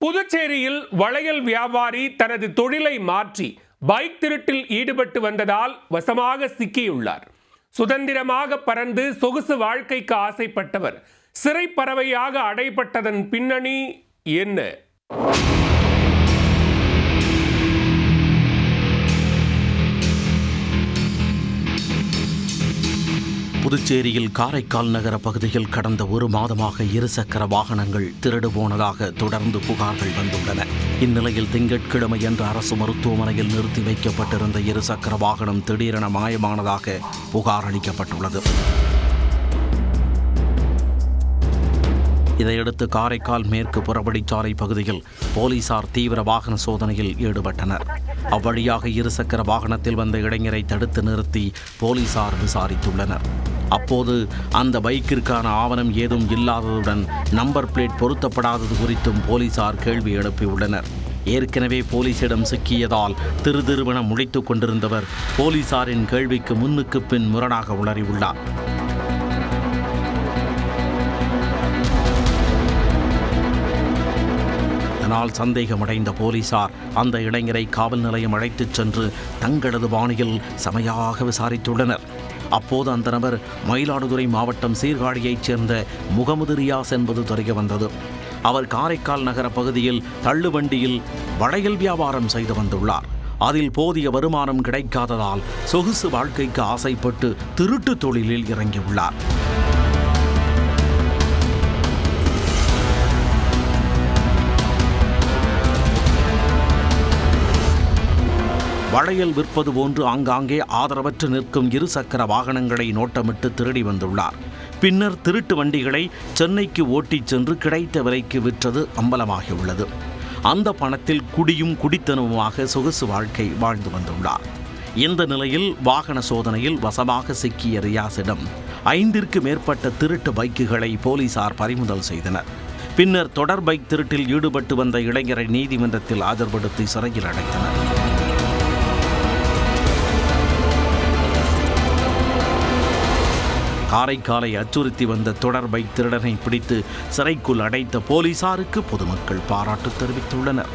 புதுச்சேரியில் வளையல் வியாபாரி தனது தொழிலை மாற்றி பைக் திருட்டில் ஈடுபட்டு வந்ததால் வசமாக சிக்கியுள்ளார். சுதந்திரமாக பறந்து சொகுசு வாழ்க்கைக்கு ஆசைப்பட்டவர் சிறை பறவையாக அடைபட்டதன் பின்னணி என்ன? புதுச்சேரியில் காரைக்கால் நகர பகுதியில் கடந்த ஒரு மாதமாக இருசக்கர வாகனங்கள் திருடு போனதாக தொடர்ந்து புகார்கள் வந்துள்ளன. இந்நிலையில் திங்கட்கிழமையன்று அரசு மருத்துவமனையில் நிறுத்தி வைக்கப்பட்டிருந்த இருசக்கர வாகனம் திடீரென மாயமானதாக புகார் அளிக்கப்பட்டுள்ளது. இதையடுத்து காரைக்கால் மேற்கு புறவழிச்சாலை பகுதியில் போலீசார் தீவிர வாகன சோதனையில் ஈடுபட்டனர். அவ்வழியாக இருசக்கர வாகனத்தில் வந்த இளைஞரை தடுத்து நிறுத்தி போலீசார் விசாரித்துள்ளனர். அப்போது அந்த பைக்கிற்கான ஆவணம் ஏதும் இல்லாததுடன் நம்பர் பிளேட் பொருத்தப்படாதது குறித்தும் போலீசார் கேள்வி எழுப்பியுள்ளனர். ஏற்கனவே போலீசிடம் சிக்கியதால் திருதிருவென முழித்துக் கொண்டிருந்தவர் போலீசாரின் கேள்விக்கு முன்னுக்கு பின் முரணாக உளறியுள்ளார். இதனால் சந்தேகமடைந்த போலீசார் அந்த இளைஞரை காவல் நிலையம் அழைத்துச் சென்று தங்களது பாணியில் செமையாக விசாரித்துள்ளனர். அப்போது அந்த நபர் மயிலாடுதுறை மாவட்டம் சீர்காழியைச் சேர்ந்த முகமது ரியாஸ் என்பது தெரிய வந்தது. அவர் காரைக்கால் நகர பகுதியில் தள்ளுவண்டியில் வளையல் வியாபாரம் செய்து வந்துள்ளார். அதில் போதிய வருமானம் கிடைக்காததால் சொகுசு வாழ்க்கைக்கு ஆசைப்பட்டு திருட்டு தொழிலில் இறங்கியுள்ளார். வளையல் விற்பது போன்று ஆங்காங்கே ஆதரவற்று நிற்கும் இருசக்கர வாகனங்களை நோட்டமிட்டு திருடி வந்துள்ளார். பின்னர் திருட்டு வண்டிகளை சென்னைக்கு ஓட்டிச் சென்று கிடைத்த விலைக்கு விற்றது அம்பலமாகியுள்ளது. அந்த பணத்தில் குடியும் குடித்தனமுமாக சொகுசு வாழ்க்கை வாழ்ந்து வந்துள்ளார். இந்த நிலையில் வாகன சோதனையில் வசமாக சிக்கிய ரியாஸிடம் 5ற்கு மேற்பட்ட திருட்டு பைக்குகளை போலீசார் பறிமுதல் செய்தனர். பின்னர் தொடர் பைக் திருட்டில் ஈடுபட்டு வந்த இளைஞரை நீதிமன்றத்தில் ஆஜர்படுத்தி சிறையில் அடைத்தனர். காரைக்காலை அச்சுறுத்தி வந்த தொடர் பைக் திருடனை பிடித்து சிறைக்குள் அடைத்த போலீசாருக்கு பொதுமக்கள் பாராட்டு தெரிவித்துள்ளனர்.